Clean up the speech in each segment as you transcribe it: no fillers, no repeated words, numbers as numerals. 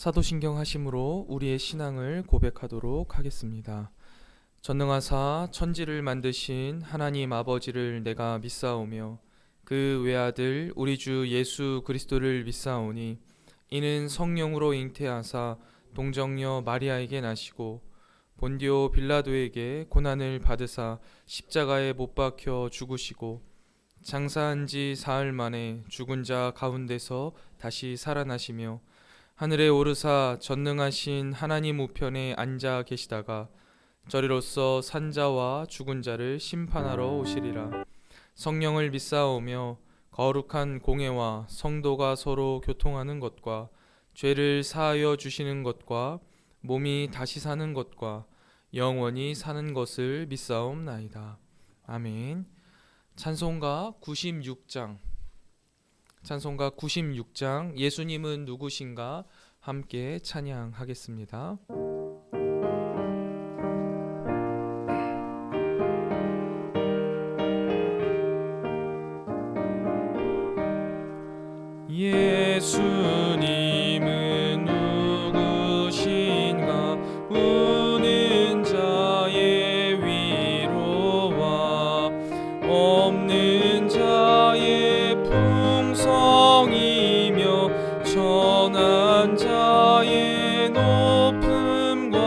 사도신경 하심으로 우리의 신앙을 고백하도록 하겠습니다. 전능하사 천지를 만드신 하나님 아버지를 내가 믿사오며 그 외아들 우리 주 예수 그리스도를 믿사오니 이는 성령으로 잉태하사 동정녀 마리아에게 나시고 본디오 빌라도에게 고난을 받으사 십자가에 못 박혀 죽으시고 장사한 지 사흘 만에 죽은 자 가운데서 다시 살아나시며 하늘에 오르사 전능하신 하나님 우편에 앉아 계시다가 저리로서 산자와 죽은 자를 심판하러 오시리라. 성령을 믿사오며 거룩한 공회와 성도가 서로 교통하는 것과 죄를 사하여 주시는 것과 몸이 다시 사는 것과 영원히 사는 것을 믿사옵나이다. 아멘. 찬송가 96장 예수님은 누구신가 함께 찬양하겠습니다. 예수님은 누구신가 우는 자의 위로와 없는 자의 풍성이며 천한 자의 높음과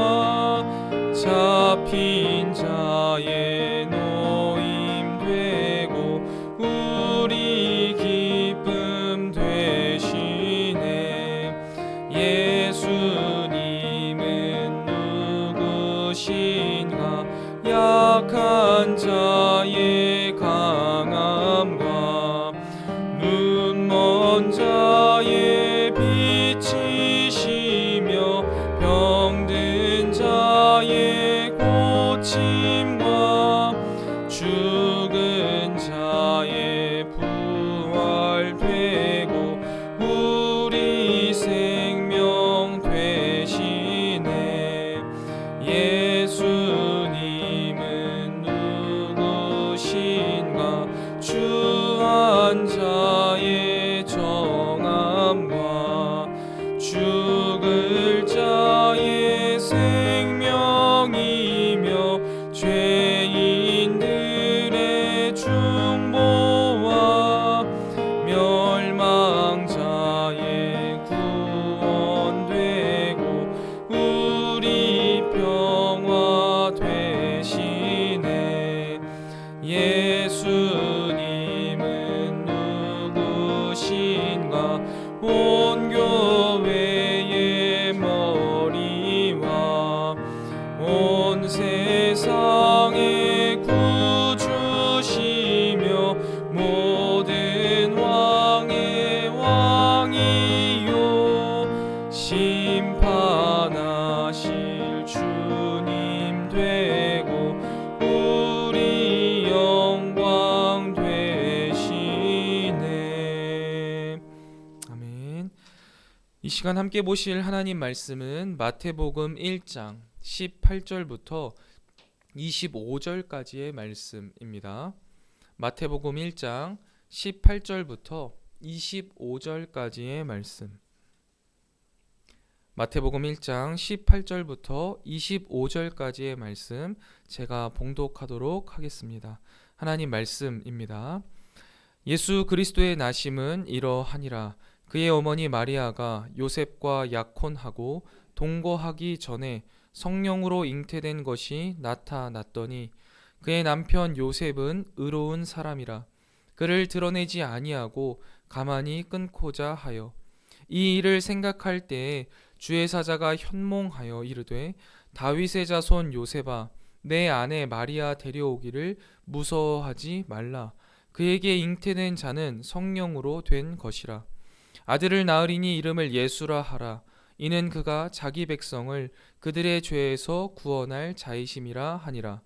잡힌 자의 노임 되고 우리 기쁨 되시네. 예수님은 누구신가 약한 자의 강함과 눈먼 자의 빛이시며 병든 자의 고침과 죽은 자의 부활되고 우리 생명 되시네. 예수님은 누구신가 주한 자의 정함과 죽을 자의 생명이며 죄인들의 중보와 멸망자의 구원되고 우리 평화 되시네. 예수님은 누구신가 온 교회의 머리와 온 세상의 구주시며 모든 왕의 왕이요 심판하실 주님 되고 우리 영광 되시네. 아멘. 이 시간 함께 보실 하나님 말씀은 마태복음 1장 18절부터 25절까지의 말씀입니다. 마태복음 1장 18절부터 25절까지의 말씀. 마태복음 1장 18절부터 25절까지의 말씀 제가 봉독하도록 하겠습니다. 하나님 말씀입니다. 예수 그리스도의 나심은 이러하니라. 그의 어머니 마리아가 요셉과 약혼하고 동거하기 전에 성령으로 잉태된 것이 나타났더니 그의 남편 요셉은 의로운 사람이라 그를 드러내지 아니하고 가만히 끊고자 하여 이 일을 생각할 때에 주의 사자가 현몽하여 이르되 다윗의 자손 요셉아 내 아내 마리아 데려오기를 무서워하지 말라. 그에게 잉태된 자는 성령으로 된 것이라. 아들을 낳으리니 이름을 예수라 하라. 이는 그가 자기 백성을 그들의 죄에서 구원할 자이심이라 하니라.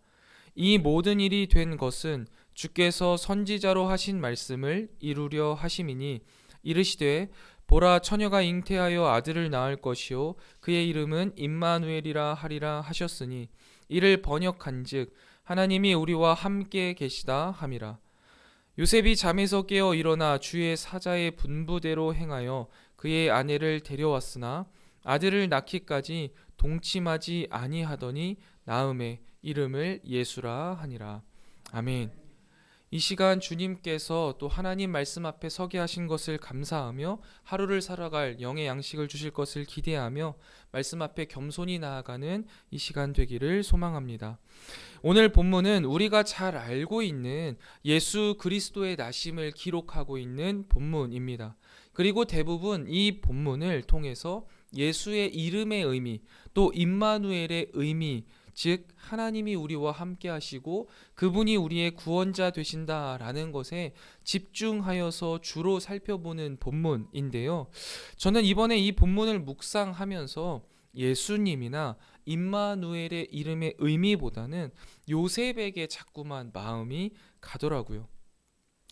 이 모든 일이 된 것은 주께서 선지자로 하신 말씀을 이루려 하심이니 이르시되 보라 처녀가 잉태하여 아들을 낳을 것이요 그의 이름은 임마누엘이라 하리라 하셨으니 이를 번역한즉 하나님이 우리와 함께 계시다 함이라. 요셉이 잠에서 깨어 일어나 주의 사자의 분부대로 행하여 그의 아내를 데려왔으나 아들을 낳기까지 동침하지 아니하더니 나음의 이름을 예수라 하니라. 아멘. 이 시간 주님께서 또 하나님 말씀 앞에 서게 하신 것을 감사하며 하루를 살아갈 영의 양식을 주실 것을 기대하며 말씀 앞에 겸손히 나아가는 이 시간 되기를 소망합니다. 오늘 본문은 우리가 잘 알고 있는 예수 그리스도의 나심을 기록하고 있는 본문입니다. 그리고 대부분 이 본문을 통해서 예수의 이름의 의미, 또 임마누엘의 의미, 즉 하나님이 우리와 함께 하시고 그분이 우리의 구원자 되신다라는 것에 집중하여서 주로 살펴보는 본문인데요. 저는 이번에 이 본문을 묵상하면서 예수님이나 임마누엘의 이름의 의미보다는 요셉에게 자꾸만 마음이 가더라고요.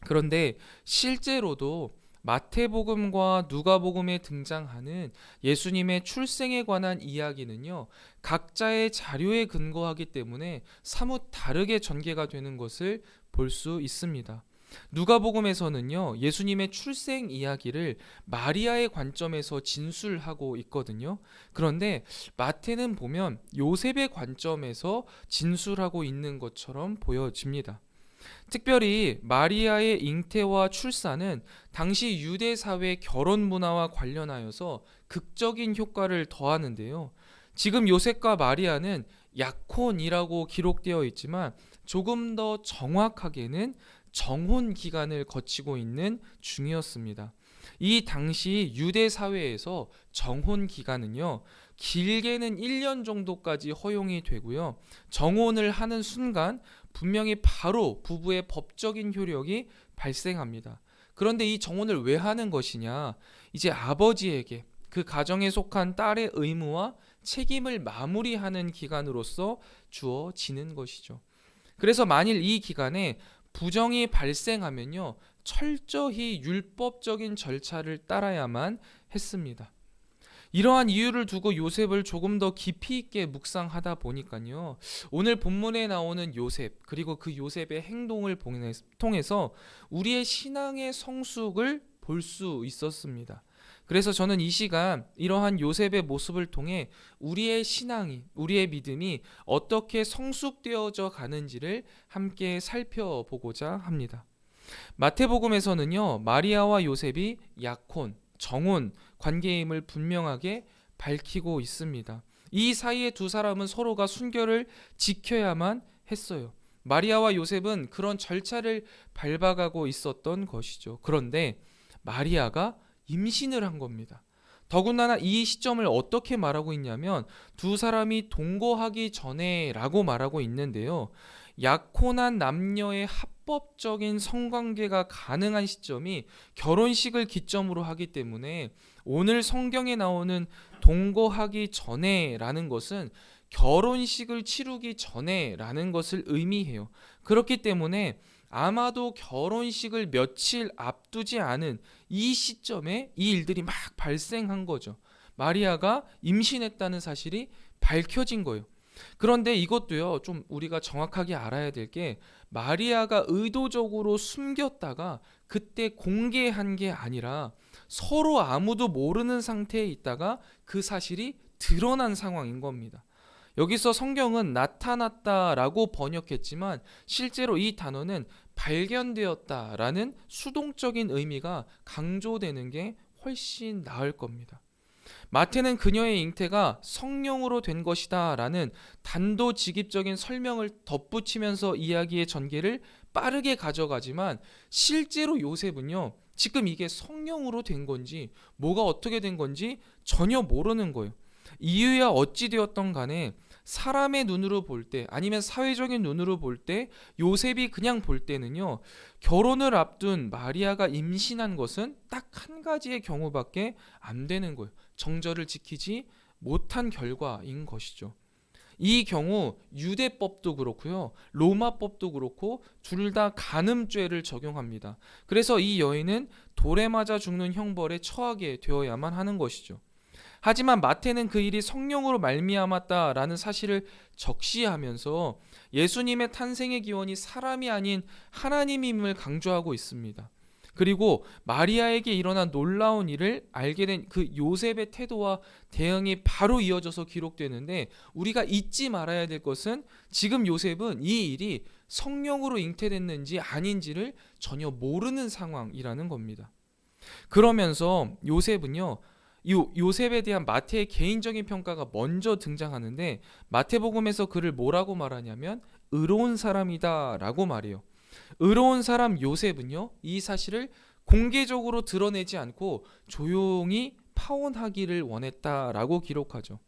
그런데 실제로도 마태복음과 누가복음에 등장하는 예수님의 출생에 관한 이야기는요, 각자의 자료에 근거하기 때문에 사뭇 다르게 전개가 되는 것을 볼 수 있습니다. 누가복음에서는요, 예수님의 출생 이야기를 마리아의 관점에서 진술하고 있거든요. 그런데 마태는 보면 요셉의 관점에서 진술하고 있는 것처럼 보여집니다. 특별히 마리아의 잉태와 출산은 당시 유대 사회 결혼 문화와 관련하여서 극적인 효과를 더하는데요. 지금 요셉과 마리아는 약혼이라고 기록되어 있지만 조금 더 정확하게는 정혼 기간을 거치고 있는 중이었습니다. 이 당시 유대 사회에서 정혼 기간은요, 길게는 1년 정도까지 허용이 되고요. 정혼을 하는 순간 분명히 바로 부부의 법적인 효력이 발생합니다. 그런데 이 정혼을 왜 하는 것이냐? 이제 아버지에게 그 가정에 속한 딸의 의무와 책임을 마무리하는 기간으로서 주어지는 것이죠. 그래서 만일 이 기간에 부정이 발생하면요, 철저히 율법적인 절차를 따라야만 했습니다. 이러한 이유를 두고 요셉을 조금 더 깊이 있게 묵상하다 보니까요, 오늘 본문에 나오는 요셉, 그리고 그 요셉의 행동을 통해서 우리의 신앙의 성숙을 볼 수 있었습니다. 그래서 저는 이 시간 이러한 요셉의 모습을 통해 우리의 신앙이, 우리의 믿음이 어떻게 성숙되어져 가는지를 함께 살펴보고자 합니다. 마태복음에서는요, 마리아와 요셉이 약혼, 정혼 관계임을 분명하게 밝히고 있습니다. 이 사이에 두 사람은 서로가 순결을 지켜야만 했어요. 마리아와 요셉은 그런 절차를 밟아가고 있었던 것이죠. 그런데 마리아가 임신을 한 겁니다. 더군다나 이 시점을 어떻게 말하고 있냐면 두 사람이 동거하기 전에라고 말하고 있는데요. 약혼한 남녀의 합법적인 성관계가 가능한 시점이 결혼식을 기점으로 하기 때문에 오늘 성경에 나오는 동거하기 전에라는 것은 결혼식을 치르기 전에라는 것을 의미해요. 그렇기 때문에 아마도 결혼식을 며칠 앞두지 않은 이 시점에 이 일들이 막 발생한 거죠. 마리아가 임신했다는 사실이 밝혀진 거예요. 그런데 이것도요, 좀 우리가 정확하게 알아야 될 게 마리아가 의도적으로 숨겼다가 그때 공개한 게 아니라 서로 아무도 모르는 상태에 있다가 그 사실이 드러난 상황인 겁니다. 여기서 성경은 나타났다라고 번역했지만 실제로 이 단어는 발견되었다라는 수동적인 의미가 강조되는 게 훨씬 나을 겁니다. 마태는 그녀의 잉태가 성령으로 된 것이다 라는 단도직입적인 설명을 덧붙이면서 이야기의 전개를 빠르게 가져가지만 실제로 요셉은요, 지금 이게 성령으로 된 건지 뭐가 어떻게 된 건지 전혀 모르는 거예요. 이유야 어찌 되었던 간에 사람의 눈으로 볼 때, 아니면 사회적인 눈으로 볼 때, 요셉이 그냥 볼 때는요, 결혼을 앞둔 마리아가 임신한 것은 딱 한 가지의 경우밖에 안 되는 거예요. 정절을 지키지 못한 결과인 것이죠. 이 경우 유대법도 그렇고요, 로마법도 그렇고 둘 다 간음죄를 적용합니다. 그래서 이 여인은 돌에 맞아 죽는 형벌에 처하게 되어야만 하는 것이죠. 하지만 마태는 그 일이 성령으로 말미암았다라는 사실을 적시하면서 예수님의 탄생의 기원이 사람이 아닌 하나님임을 강조하고 있습니다. 그리고 마리아에게 일어난 놀라운 일을 알게 된 그 요셉의 태도와 대응이 바로 이어져서 기록되는데, 우리가 잊지 말아야 될 것은 지금 요셉은 이 일이 성령으로 잉태됐는지 아닌지를 전혀 모르는 상황이라는 겁니다. 그러면서 요셉은요, 요셉에 대한 마태의 개인적인 평가가 먼저 등장하는데, 마태복음에서 그를 뭐라고 말하냐면 의로운 사람이다 라고 말해요. 의로운 사람 요셉은요, 이 사실을 공개적으로 드러내지 않고 조용히 파혼하기를 원했다라고 기록하죠.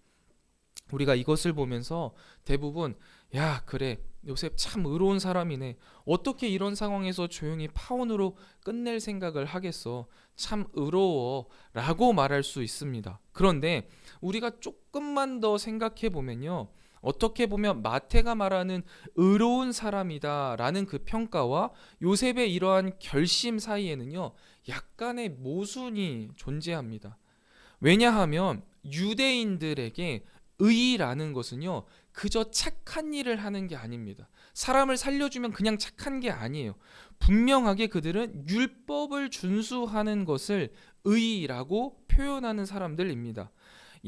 우리가 이것을 보면서 대부분, 야, 그래, 요셉 참 의로운 사람이네, 어떻게 이런 상황에서 조용히 파혼으로 끝낼 생각을 하겠어, 참 의로워 라고 말할 수 있습니다. 그런데 우리가 조금만 더 생각해 보면요, 어떻게 보면 마태가 말하는 의로운 사람이다 라는 그 평가와 요셉의 이러한 결심 사이에는요, 약간의 모순이 존재합니다. 왜냐하면 유대인들에게 의라는 것은요, 그저 착한 일을 하는 게 아닙니다. 사람을 살려주면 그냥 착한 게 아니에요. 분명하게 그들은 율법을 준수하는 것을 의라고 표현하는 사람들입니다.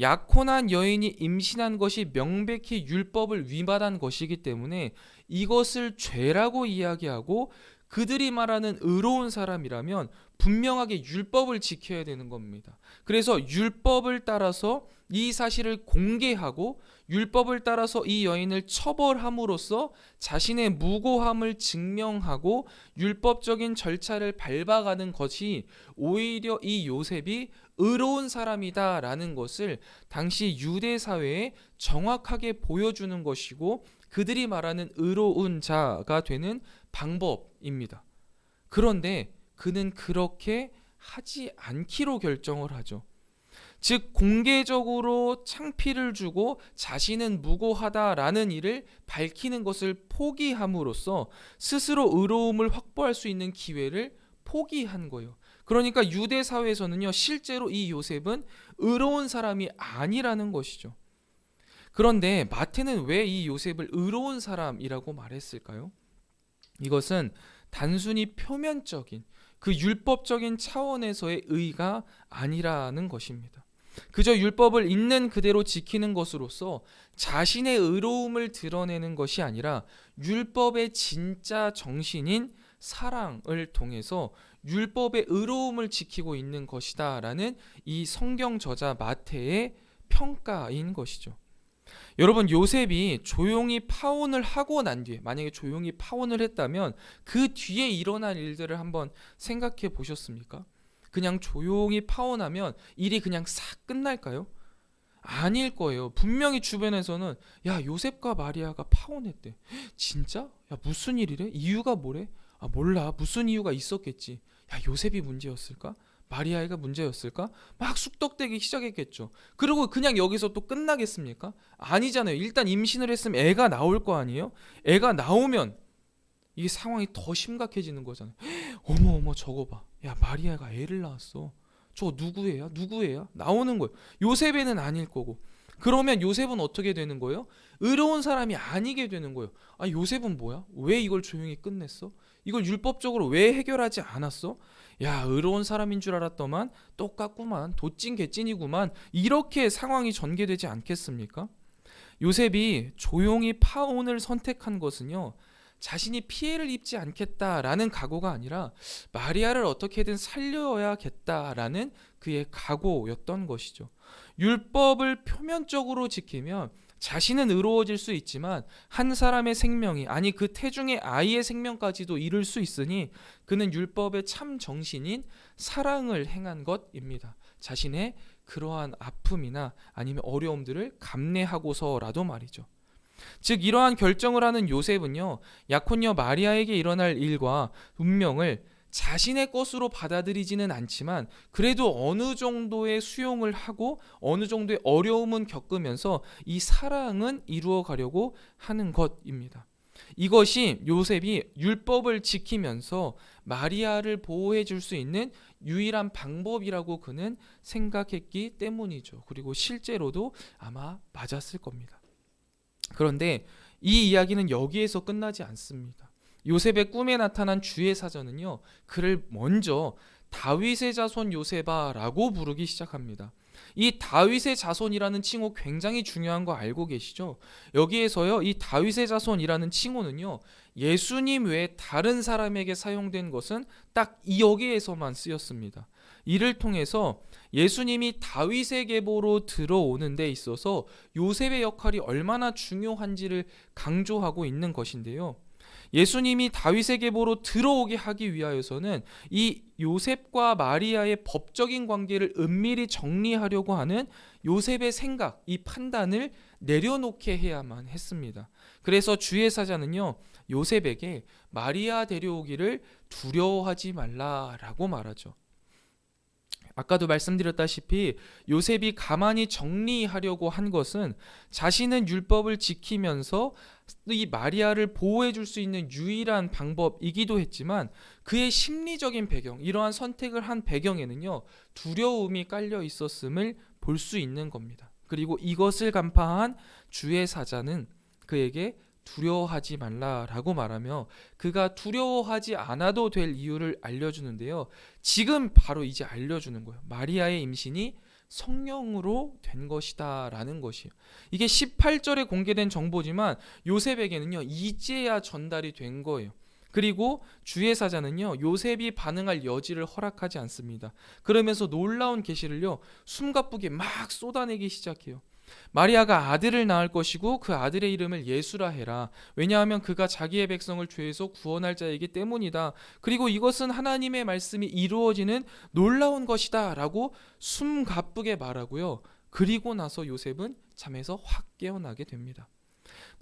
약혼한 여인이 임신한 것이 명백히 율법을 위반한 것이기 때문에 이것을 죄라고 이야기하고, 그들이 말하는 의로운 사람이라면 분명하게 율법을 지켜야 되는 겁니다. 그래서 율법을 따라서 이 사실을 공개하고 율법을 따라서 이 여인을 처벌함으로써 자신의 무고함을 증명하고 율법적인 절차를 밟아가는 것이 오히려 이 요셉이 의로운 사람이다라는 것을 당시 유대 사회에 정확하게 보여주는 것이고, 그들이 말하는 의로운 자가 되는 방법입니다. 그런데 그는 그렇게 하지 않기로 결정을 하죠. 즉, 공개적으로 창피를 주고 자신은 무고하다라는 일을 밝히는 것을 포기함으로써 스스로 의로움을 확보할 수 있는 기회를 포기한 거예요. 그러니까 유대 사회에서는요, 실제로 이 요셉은 의로운 사람이 아니라는 것이죠. 그런데 마태는 왜 이 요셉을 의로운 사람이라고 말했을까요? 이것은 단순히 표면적인 그 율법적인 차원에서의 의가 아니라는 것입니다. 그저 율법을 있는 그대로 지키는 것으로서 자신의 의로움을 드러내는 것이 아니라 율법의 진짜 정신인 사랑을 통해서 율법의 의로움을 지키고 있는 것이다 라는 이 성경 저자 마태의 평가인 것이죠. 여러분, 요셉이 조용히 파혼을 하고 난 뒤에, 만약에 조용히 파혼을 했다면 그 뒤에 일어날 일들을 한번 생각해 보셨습니까? 그냥 조용히 파혼하면 일이 그냥 싹 끝날까요? 아닐 거예요. 분명히 주변에서는, 야, 요셉과 마리아가 파혼했대. 진짜? 야, 무슨 일이래? 이유가 뭐래? 아, 몰라. 무슨 이유가 있었겠지. 야, 요셉이 문제였을까? 마리아가 문제였을까? 막 쑥덕대기 시작했겠죠. 그리고 그냥 여기서 또 끝나겠습니까? 아니잖아요. 일단 임신을 했으면 애가 나올 거 아니에요? 애가 나오면 이게 상황이 더 심각해지는 거잖아요. 어머 어머, 저거 봐. 야, 마리아가 애를 낳았어. 저거 누구예요? 누구예요? 나오는 거예요. 요셉에는 아닐 거고. 그러면 요셉은 어떻게 되는 거예요? 의로운 사람이 아니게 되는 거예요. 아, 요셉은 뭐야? 왜 이걸 조용히 끝냈어? 이걸 율법적으로 왜 해결하지 않았어? 야, 의로운 사람인 줄 알았더만 똑같구만, 도찐 개찐이구만, 이렇게 상황이 전개되지 않겠습니까? 요셉이 조용히 파혼을 선택한 것은요, 자신이 피해를 입지 않겠다라는 각오가 아니라 마리아를 어떻게든 살려야겠다라는 그의 각오였던 것이죠. 율법을 표면적으로 지키면 자신은 의로워질 수 있지만 한 사람의 생명이, 아니 그 태중의 아이의 생명까지도 잃을 수 있으니 그는 율법의 참 정신인 사랑을 행한 것입니다. 자신의 그러한 아픔이나 아니면 어려움들을 감내하고서라도 말이죠. 즉, 이러한 결정을 하는 요셉은요, 약혼녀 마리아에게 일어날 일과 운명을 자신의 것으로 받아들이지는 않지만 그래도 어느 정도의 수용을 하고 어느 정도의 어려움은 겪으면서 이 사랑은 이루어 가려고 하는 것입니다. 이것이 요셉이 율법을 지키면서 마리아를 보호해 줄 수 있는 유일한 방법이라고 그는 생각했기 때문이죠. 그리고 실제로도 아마 맞았을 겁니다. 그런데 이 이야기는 여기에서 끝나지 않습니다. 요셉의 꿈에 나타난 주의 사자는요, 그를 먼저 다윗의 자손 요셉아라고 부르기 시작합니다. 이 다윗의 자손이라는 칭호 굉장히 중요한 거 알고 계시죠? 여기에서요, 이 다윗의 자손이라는 칭호는요, 예수님 외에 다른 사람에게 사용된 것은 딱 여기에서만 쓰였습니다. 이를 통해서 예수님이 다윗의 계보로 들어오는 데 있어서 요셉의 역할이 얼마나 중요한지를 강조하고 있는 것인데요. 예수님이 다윗의 계보로 들어오게 하기 위하여서는 이 요셉과 마리아의 법적인 관계를 은밀히 정리하려고 하는 요셉의 생각, 이 판단을 내려놓게 해야만 했습니다. 그래서 주의 사자는요, 요셉에게 마리아 데려오기를 두려워하지 말라라고 말하죠. 아까도 말씀드렸다시피 요셉이 가만히 정리하려고 한 것은 자신은 율법을 지키면서 이 마리아를 보호해 줄 수 있는 유일한 방법이기도 했지만, 그의 심리적인 배경, 이러한 선택을 한 배경에는요, 두려움이 깔려 있었음을 볼 수 있는 겁니다. 그리고 이것을 간파한 주의 사자는 그에게 두려워하지 말라라고 말하며 그가 두려워하지 않아도 될 이유를 알려주는데요. 지금 바로 이제 알려주는 거예요. 마리아의 임신이 성령으로 된 것이다 라는 것이에요. 이게 18절에 공개된 정보지만 요셉에게는요, 이제야 전달이 된 거예요. 그리고 주의 사자는요, 요셉이 반응할 여지를 허락하지 않습니다. 그러면서 놀라운 계시를요, 숨가쁘게 막 쏟아내기 시작해요. 마리아가 아들을 낳을 것이고 그 아들의 이름을 예수라 해라. 왜냐하면 그가 자기의 백성을 죄에서 구원할 자이기 때문이다. 그리고 이것은 하나님의 말씀이 이루어지는 놀라운 것이다 라고 숨가쁘게 말하고요. 그리고 나서 요셉은 잠에서 확 깨어나게 됩니다.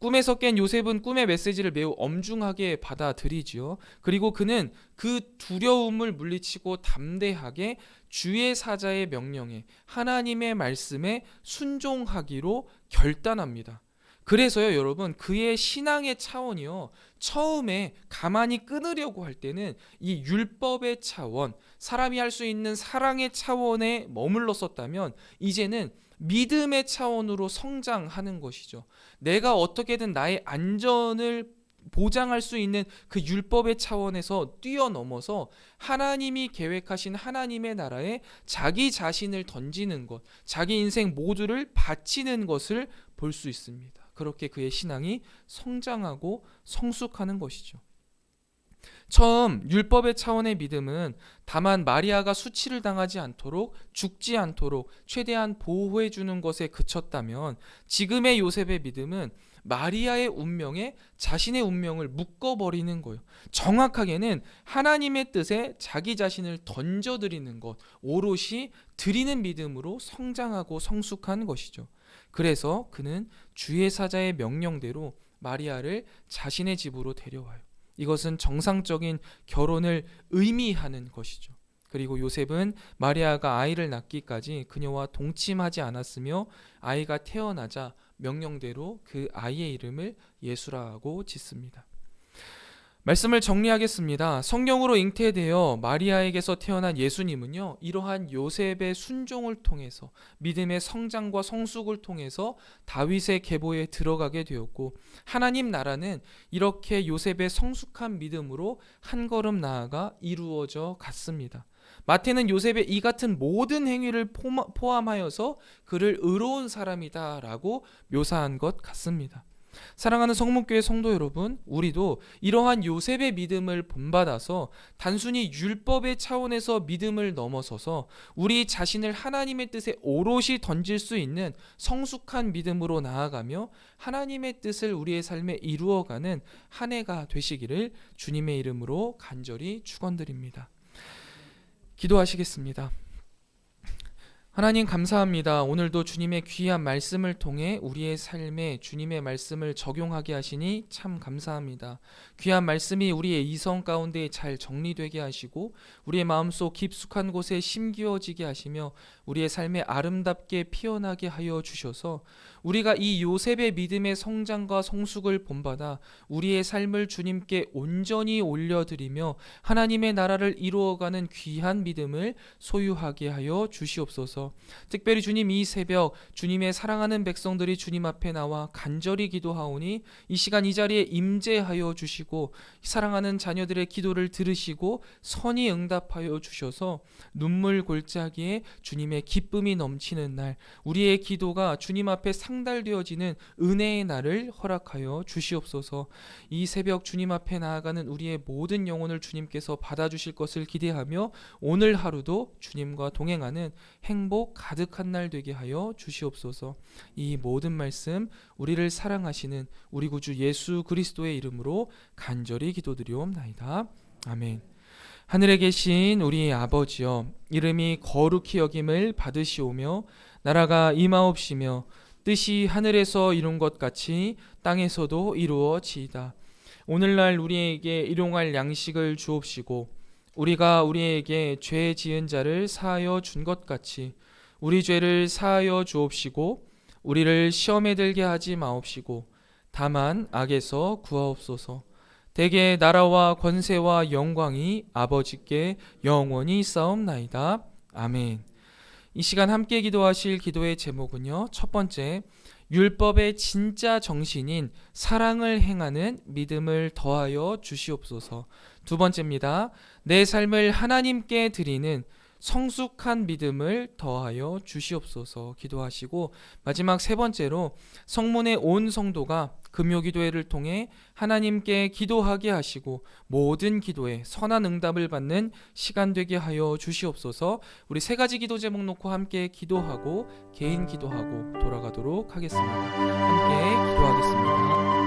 꿈에서 깬 요셉은 꿈의 메시지를 매우 엄중하게 받아들이지요. 그리고 그는 그 두려움을 물리치고 담대하게 주의 사자의 명령에, 하나님의 말씀에 순종하기로 결단합니다. 그래서요, 여러분, 그의 신앙의 차원이요, 처음에 가만히 끊으려고 할 때는 이 율법의 차원, 사람이 할 수 있는 사랑의 차원에 머물렀었다면 이제는 믿음의 차원으로 성장하는 것이죠. 내가 어떻게든 나의 안전을 보장할 수 있는 그 율법의 차원에서 뛰어넘어서 하나님이 계획하신 하나님의 나라에 자기 자신을 던지는 것, 자기 인생 모두를 바치는 것을 볼 수 있습니다. 그렇게 그의 신앙이 성장하고 성숙하는 것이죠. 처음 율법의 차원의 믿음은 다만 마리아가 수치를 당하지 않도록, 죽지 않도록 최대한 보호해 주는 것에 그쳤다면, 지금의 요셉의 믿음은 마리아의 운명에 자신의 운명을 묶어버리는 거예요. 정확하게는 하나님의 뜻에 자기 자신을 던져드리는 것, 오롯이 드리는 믿음으로 성장하고 성숙한 것이죠. 그래서 그는 주의 사자의 명령대로 마리아를 자신의 집으로 데려와요. 이것은 정상적인 결혼을 의미하는 것이죠. 그리고 요셉은 마리아가 아이를 낳기까지 그녀와 동침하지 않았으며 아이가 태어나자 명령대로 그 아이의 이름을 예수라고 짓습니다. 말씀을 정리하겠습니다. 성령으로 잉태되어 마리아에게서 태어난 예수님은요, 이러한 요셉의 순종을 통해서, 믿음의 성장과 성숙을 통해서 다윗의 계보에 들어가게 되었고, 하나님 나라는 이렇게 요셉의 성숙한 믿음으로 한 걸음 나아가 이루어져 갔습니다. 마태는 요셉의 이 같은 모든 행위를 포함하여서 그를 의로운 사람이다 라고 묘사한 것 같습니다. 사랑하는 성문교회 성도 여러분, 우리도 이러한 요셉의 믿음을 본받아서 단순히 율법의 차원에서 믿음을 넘어서서 우리 자신을 하나님의 뜻에 오롯이 던질 수 있는 성숙한 믿음으로 나아가며 하나님의 뜻을 우리의 삶에 이루어가는 한 해가 되시기를 주님의 이름으로 간절히 축원드립니다. 기도하시겠습니다. 하나님 감사합니다. 오늘도 주님의 귀한 말씀을 통해 우리의 삶에 주님의 말씀을 적용하게 하시니 참 감사합니다. 귀한 말씀이 우리의 이성 가운데 잘 정리되게 하시고 우리의 마음속 깊숙한 곳에 심기어지게 하시며 우리의 삶에 아름답게 피어나게 하여 주셔서 우리가 이 요셉의 믿음의 성장과 성숙을 본받아 우리의 삶을 주님께 온전히 올려드리며 하나님의 나라를 이루어가는 귀한 믿음을 소유하게 하여 주시옵소서. 주옵소서. 특별히 주님, 이 새벽 주님의 사랑하는 백성들이 주님 앞에 나와 간절히 기도하오니 이 시간 이 자리에 임재하여 주시고 사랑하는 자녀들의 기도를 들으시고 선히 응답하여 주셔서 눈물 골짜기에 주님의 기쁨이 넘치는 날, 우리의 기도가 주님 앞에 상달되어지는 은혜의 날을 허락하여 주시옵소서. 이 새벽 주님 앞에 나아가는 우리의 모든 영혼을 주님께서 받아주실 것을 기대하며 오늘 하루도 주님과 동행하는 행복 가득한 날 되게 하여 주시옵소서. 이 모든 말씀 우리를 사랑하시는 우리 구주 예수 그리스도의 이름으로 간절히 기도드리옵나이다. 아멘. 하늘에 계신 우리 아버지여, 이름이 거룩히 여김을 받으시오며 나라가 임하옵시며 뜻이 하늘에서 이룬 것 같이 땅에서도 이루어지이다. 오늘날 우리에게 일용할 양식을 주옵시고 우리가 우리에게 죄 지은 자를 사하여 준 것 같이 우리 죄를 사하여 주옵시고 우리를 시험에 들게 하지 마옵시고 다만 악에서 구하옵소서. 대개 나라와 권세와 영광이 아버지께 영원히 있사옵나이다. 아멘. 이 시간 함께 기도하실 기도의 제목은요, 첫 번째, 율법의 진짜 정신인 사랑을 행하는 믿음을 더하여 주시옵소서. 두 번째입니다. 내 삶을 하나님께 드리는 성숙한 믿음을 더하여 주시옵소서 기도하시고, 마지막 세 번째로 성문의 온 성도가 금요기도회를 통해 하나님께 기도하게 하시고 모든 기도에 선한 응답을 받는 시간 되게 하여 주시옵소서. 우리 세 가지 기도 제목 놓고 함께 기도하고 개인 기도하고 돌아가도록 하겠습니다. 함께 기도하겠습니다.